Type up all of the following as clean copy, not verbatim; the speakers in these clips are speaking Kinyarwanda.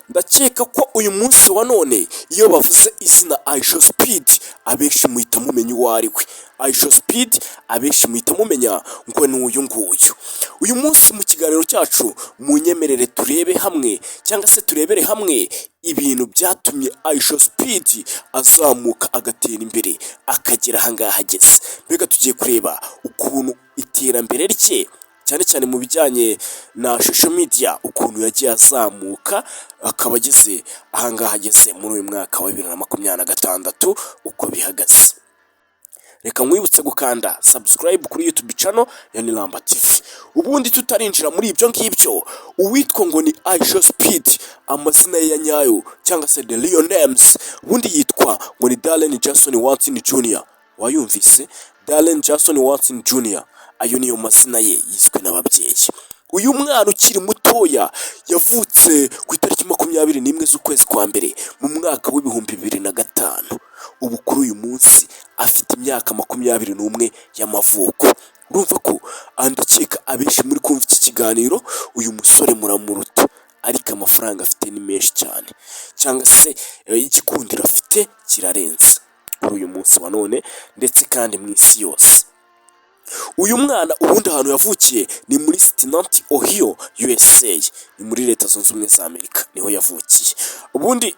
ndakeka ko uyu munsi wa none iyo bavuze izina Aisha Speed abenshi muhita mumenya uwo ari we. Aisha Speed abenshi muhita mumenya ngo ni uyu nguyu. Uyu munsi mu kiganiro cyacu munyemerere turebe hamwe cyangwa se turebere hamwe ibintu byatumye Aisha Speed azamuka agatera imbere akagera ahangaha ageze. Mbega tugiye kureba ukuntu iterambere rye cyane cyane mu bijyanye na social media ukuntu yagiye azamuka akaba ageze ahangaha ageze muri uyu mwaka wa 2026 uko bihagaze. Reka nkwibutse gukanda subscribe kuri YouTube channel ya Nilamba TV. Ubundi tutarinjira muri ibyo ngibyo, uwitwa ngo ni Aisha Speed amazina ye ya nyayo cyangwa se the real names ubundi yitwa ngo ni Darren Jackson Watson Jr. Wayumvise? Darren Jackson Watson Jr. ayo niyo mazina ye yiswe n'ababyeyi. Uyu mwana ukiri mutoya yavutse ku itariki 21 z'ukwezi kwa mbere mu mwaka w'2005. Ubu kuri uyu munsi afite imyaka 21 y'amavuko. Urumva ko andakeka abenshi muri kumva iki kiganiro uyu musore muramuruta, ariko amafaranga afite ni menshi cyane cyangwa se igikundiro afite kirarenze kuri uyu munsi wa none ndetse kandi mu isi yose. Uyu mwana ubundi ahantu yavukiye ni muri Cincinnati, Ohio, USA. Ni muri Leta Zunze Ubumwe za Amerika niho yavukiye. Ubundi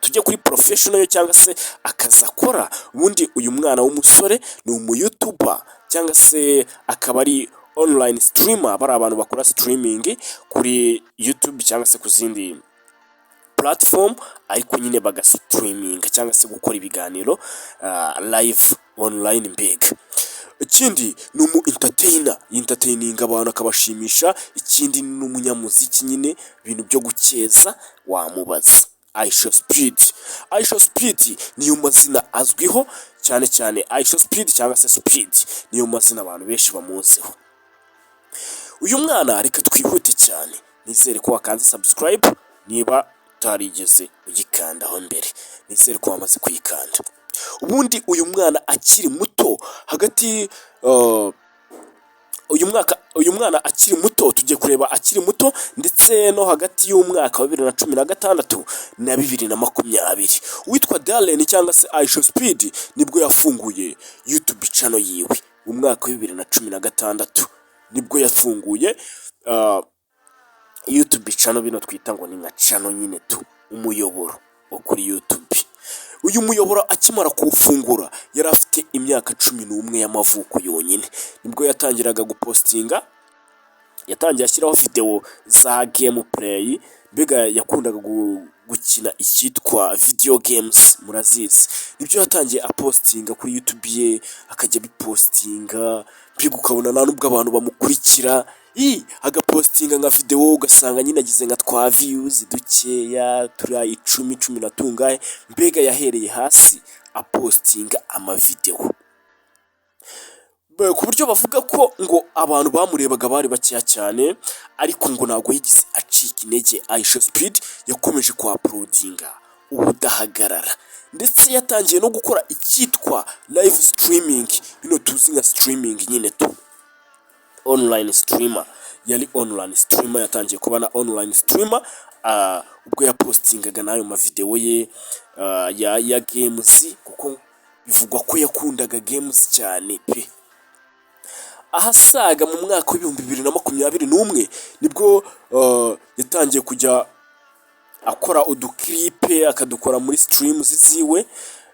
tujye kuri professional cyangwa se akazi akora. Ubundi uyu mwana w'umusore ni umu-YouTuber cyangwa se akaba ari online streamer, bari abantu bakora streaming kuri YouTube cyangwa se ku zindi platform, ariko nyine bagastreaming cyangwa se gukora ibiganiro live online mbega. Ikindi ni entertaining abantu akabashimisha. Ikindi ni umunyamuziki nyine ibintu byo gukeza wamubaza. Aisha Speed niyo mazina azwiho cyane cyane. Aisha Speed cyangwa se Speed niyo mazina abantu benshi bamuziho. Uyu mwana reka twihute cyane, nizere ko wakanze subscribe niba utarigeze uyikandaho mbere, nizere ko wamaze kuyikanda. Ubundi uyu mwana akiri muto hagati uyu mwana akiri muto tugiye kureba akiri muto ndetse no hagati y'umwaka wa 2016 na 2020. Witwa Darren cyangwa se Aisha Speed nibwo yafunguye YouTube channel yiwe mu mwaka wa 2016. Nibwo yafunguye YouTube channel, bino twita ngo ni nka channel nyine tu, umuyoboro wo kuri YouTube. Uyu muyoboro akimara kuwufungura yari afite imyaka 11 y'amavuko yonyine. Nibwo yatangiraga gupostinga, yatangiye ashyiraho video za gameplay. Mbega yakundaga gukina icyitwa video games, murazizi. Nibyo yatangiye apostinga kuri YouTube ye, akajya bipostinga mbega ukabona nta nubwo abantu bamukurikira. Agapostinga nka video ugasanga nyine agize nka twa views dukeya turi 10 na tungahe. Mbega yahereye hasi apostinga amavideo ku buryo bavuga ko ngo abantu bamurebaga bari bakeya cyane, ariko ngo ntabwo yigize acika intege. Aisha Speed yakomeje ku uploadinga ubudahagarara ndetse yatangiye no gukora icyitwa live streaming, bino tuzi nka streaming nyine tu, online streamer. Yari online streamer, yatangiye kuba na online streamer ubwo yapostingaga nayo mavideo ye ya games, kuko bivugwa ko yakundaga games cyane pe. Ahasaga mu mwaka wa 2021 nibwo yatangiye kujya akora uduklipe akadukora muri streams ziwe.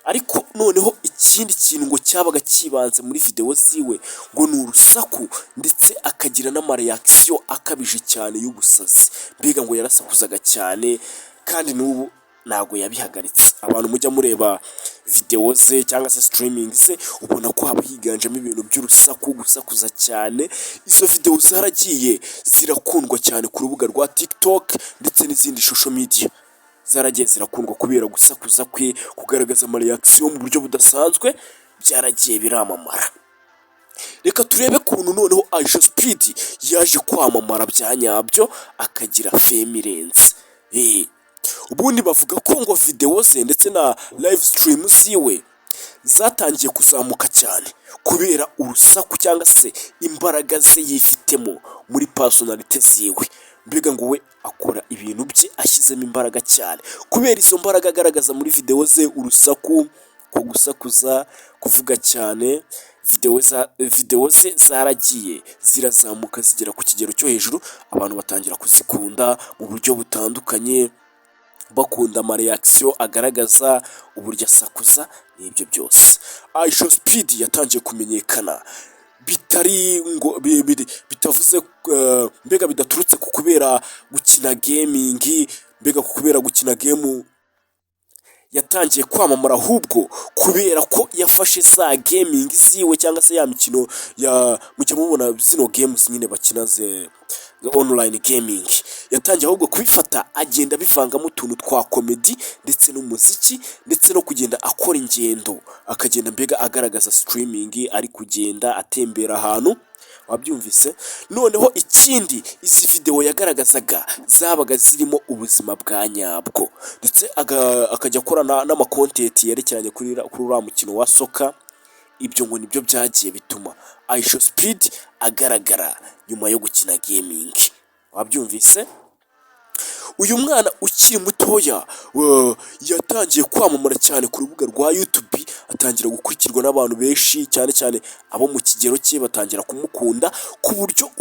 Ariko noneho ikindi kintu ngo cyabaga kibanze muri video ziwe ngo ni urusaku, ndetse akagira n'amareaction akabije cyane y'ubusazi. Mbega ngo yarasakuzaga cyane kandi n'ubu ntago yabihagaritse. Abantu mujya mureba video ze cyangwa se streaming ze ubona ko haba higanjemo ibintu by'urusaku, gusakuza cyane. Izo video zaragiye zirakundwa cyane ku rubuga rwa TikTok ndetse n'izindi social media. Zaragiye zirakundwa kubera gusakuza kwe, kugaragaza amareaction mu buryo budasanzwe, byaragiye biramamara. Reka turebe kuntu noneho Aisha Speed yaje kwamamara bya nyabyo akagira fame irenze. Ubundi bavuga ko ngo video ze ndetse na live stream ziwe zatangiye kuzamuka cyane kubera urusaku cyangwa se imbaraga ze yifitemo muri personality ziwe. mbega ngo we akora ibintu bye ashyizemo imbaraga cyane, kubera izo mbaraga agaragaza muri videwo ze, urusaku ko gusakuza, kuvuga cyane. Videwo ze zaragiye zirazamuka zigera ku kigero cyo hejuru, abantu batangira kuzikunda mu buryo butandukanye, bakunda amareakisiyo agaragaza uburyo asakuza n'ibyo byose. iShowSpeed yatangiye kumenyekana bitari ngo bitavuze mbega bidaturutse ku kubera gukina gaming, mbega ku kubera gukina game yatangiye kwamamara, ahubwo kubera ko yafashe za gaming ziwe cyangwa se ya mikino ya mujya mubona zino games nyine bakina ze online gaming, yatangiye ahubwo kubifata agenda bivangamo utuntu twa comedy ndetse n'umuziki ndetse no kugenda akora ingendo, akagenda mbega agaragaza streaming, ari kugenda atembera ahantu, wabyumvise. Noneho ikindi, izi video yagaragazaga zabaga zirimo ubuzima bwa nyabwo, ndetse akajya akora n'amakontenti yerekeranye kuri uriya mukino wa soka. Ibyo ngo nibyo byagiye bituma iShowSpeed agaragara nyuma yo gukina gaming, wabyumvise. Uyu mwana ukiri mutoya yatangiye kwamamara cyane ku rubuga rwa YouTube, atangira gukurikirwa n'abantu benshi, cyane cyane abo mu kigero cye batangira kumukunda, ku buryo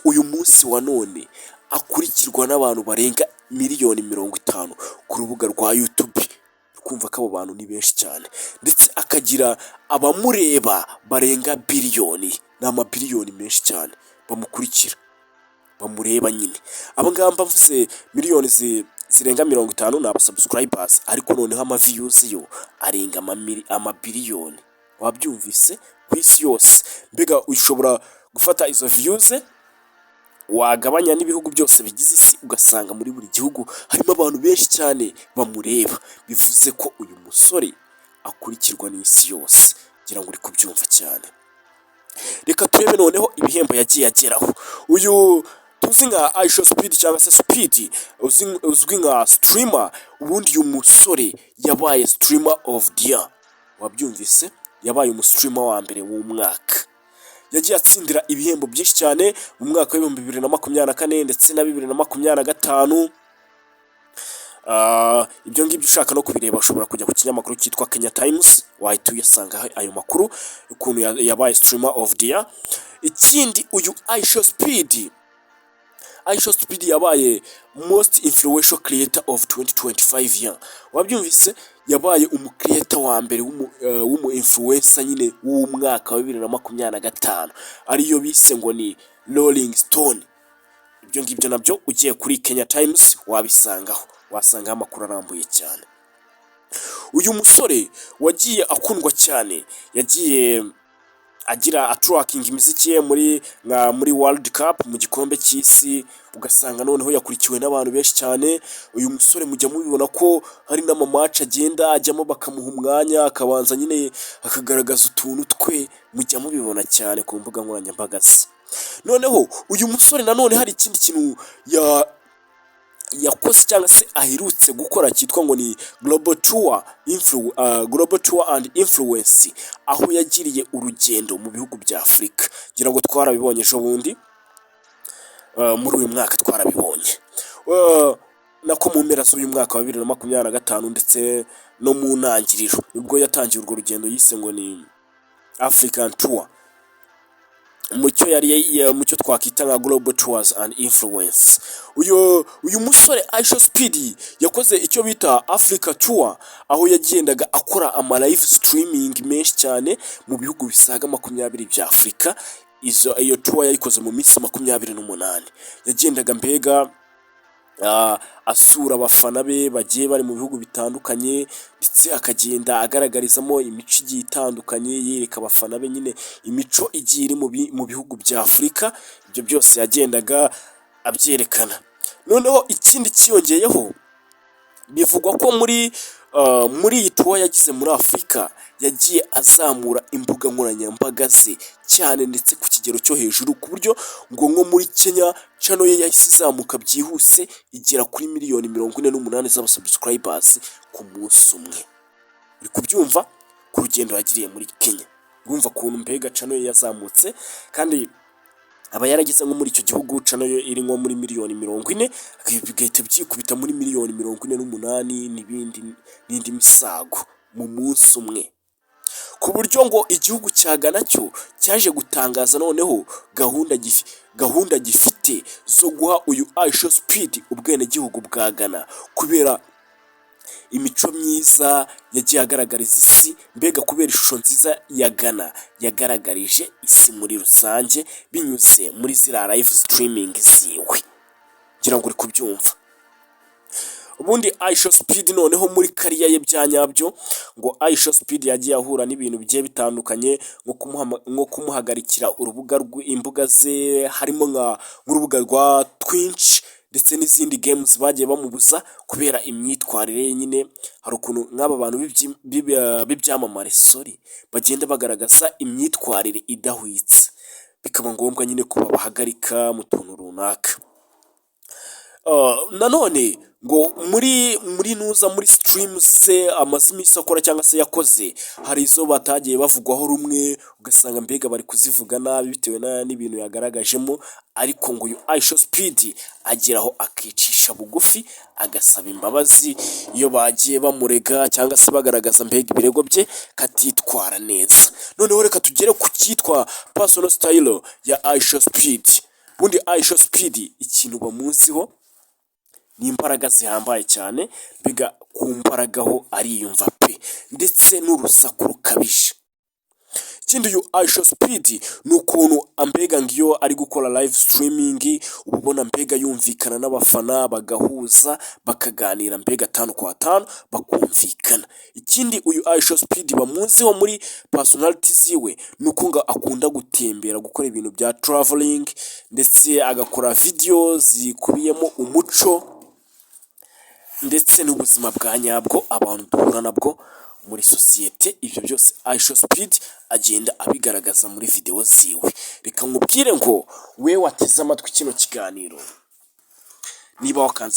uyu munsi wa none akurikirwa n'abantu barenga miliyoni 50 ku rubuga rwa YouTube. Kumva ko abo bantu ni benshi cyane, ndetse akagira abamureba barenga biliyoni, n'amabiliyoni menshi cyane bamukurikira, bamureba nyine. Abangamba mvuze miliyoni zirenga 50 ni abasubscribers, ariko noneho amaviews yo arenga amabiliyoni, wabyumvise, ku isi yose. Mbega ushobora gufata izo views wagabanya n'ibihugu byose bigize isi, ugasanga muri buri gihugu harimo abantu benshi cyane bamureba. Bivuze ko uyu musore akurikirwa n'isi yose, ngira ngo uri kubyumva cyane. Reka turebe noneho ibihembo yagiye ageraho. Uyu tuzi nka iShowSpeed cyangwa se Speed, uzwi nka streamer. Ubundi uyu musore yabaye streamer of the year, wabyumvise, yabaye umusitreamer wa mbere w'umwaka. Yagiye atsindira ibihembo byinshi cyane mu mwaka wa 2024 ndetse na 2025. Ibyo ngibyo ushaka no kubireba ushobora kujya ku kinyamakuru cyitwa Kenya Times, wahita uyasanga ayo makuru ukuntu yabaye streamer of the year. Ikindi, uyu iShowSpeed yabaye most influential creator of 2025 year, wabyumvise, yabaye umukreator wa mbere w'umu influencer nyine w'umwaka wa 2025, ariyo bise ngo ni Rolling Stone. Ibyo ngibyo nabyo ugiye kuri Kenya Times wabisangaho, wasangaho amakuru arambuye cyane. Uyu musore wagiye akundwa cyane, yagiye agira attracking imiziki ye muri World Cup, mu gikombe cy'isi, ugasanga noneho yakurikiwe n'abantu benshi cyane. Uyu musore mujya mubibona ko hari n'amamatch agenda ajyamo bakamuha umwanya akabanza nyine akagaragaza utuntu twe, mujya mubibona cyane ku mbuga nkoranyambaga ze. Noneho uyu musore nanone hari ikindi kintu yakoze cyangwa se aherutse gukora cyitwa ngo ni Global Tour and Influence, aho yagiriye urugendo mu bihugu bya Afurika. Ngira ngo twarabibonye ejo bundi, muri uyu mwaka twarabibonye, nako mu mpera z'uyu mwaka wa 2025 ndetse no mu ntangiriro nibwo yatangiye urwo rugendo yise ngo ni African Tour, mucyo twakita nka Global Tours and Influence. Uyu musore iShowSpeed yakoze icyo bita Africa Tour, aho yagendaga akora ama live streaming menshi cyane mu bihugu bisaga 20 bya Afurika. Iyo tour yayikoze mu minsi 28. Yagendaga mbega asura abafana be bagiye bari mu bihugu bitandukanye, ndetse akagenda agaragarizamo imico igiye itandukanye, yereka abafana be nyine imico igiye iri mu bihugu bya Afurika. Ibyo byose yagendaga abyerekana. Noneho ikindi cyiyongeyeho, bivugwa ko muri iyi tour yagize muri Afurika yagiye azamura imbuga nkoranyambaga ze cyane, ndetse ku kigero cyo hejuru, ku buryo ngo nko muri Kenya channel ye yahise izamuka byihuse igera kuri miliyoni 48 z'abasubscribers ku munsi umwe. Uri kubyumva ku rugendo yagiriye muri Kenya, urumva ukuntu mbega channel ye yazamutse. Kandi aba yarageze nko muri icyo gihugu ca nayo iri nko muri miliyoni 40, bigahita byikubita muri miliyoni 48 n'indi misago mu munsi umwe, ku buryo ngo igihugu cya Ghana cyo cyaje gutangaza noneho gahunda gifite zo guha uyu iShowSpeed ubwenegihugu bwa Ghana, kubera imico myiza yagiye agaragariza isi, mbega kubera ishusho nziza ya Ghana yagaragarije isi muri rusange binyuze muri ziriya live streaming ziwe, ngira ngo uri kubyumva. Ubundi iShowSpeed noneho muri kariya ye bya nyabyo, ngo iShowSpeed yagiye ahura n'ibintu bigiye bitandukanye nko kumuhagarikira urubuga imbuga ze, harimo nk'urubuga rwa Twitch ndetse n'izindi games bagiye bamubuza kubera imyitwarire nyine. Hari ukuntu nk'aba bantu b'ibyamamare bagenda bagaragaza imyitwarire idahwitse, bikaba ngombwa nyine ko babahagarika mu tuntu runaka. Nanone ngo muri streams ze amaze iminsi akora cyangwa se yakoze, hari izo batagiye bavugwaho rumwe, ugasanga mbega bari kuzivuga nabi bitewe n'ibintu yagaragajemo, ariko ngo uyu iShowSpeed ageraho akicisha bugufi agasaba imbabazi iyo bagiye bamurega cyangwa se bagaragaza mbega ibirego bye katitwara neza. Noneho reka tugere ku cyitwa personal style ya iShowSpeed. Ubundi iShowSpeed ikintu bamuziho ni imbaraga zihambaye cyane, mbega ku mbaraga ho ariyumva pe, ndetse n'urusaku rukabije. Ikindi uyu iShowSpeed ni ukuntu mbega ngiyo ari gukora live streaming uba ubona mbega yumvikana n'abafana, bagahuza bakaganira mbega 5 kwa 5 bakumvikana. Ikindi uyu iShowSpeed bamuziho muri personality ziwe ni uko ngo akunda gutembera, gukora ibintu bya traveling, ndetse agakora video zikubiyemo umuco ndetse n'ubuzima bwa nyabwo abantu duhura nabwo muri sosiyete. Ibyo byose iShowSpeed agenda abigaragaza muri video ziwe. Reka nkubwire ngo we wateze amatwi kino kiganiro, niba wakanze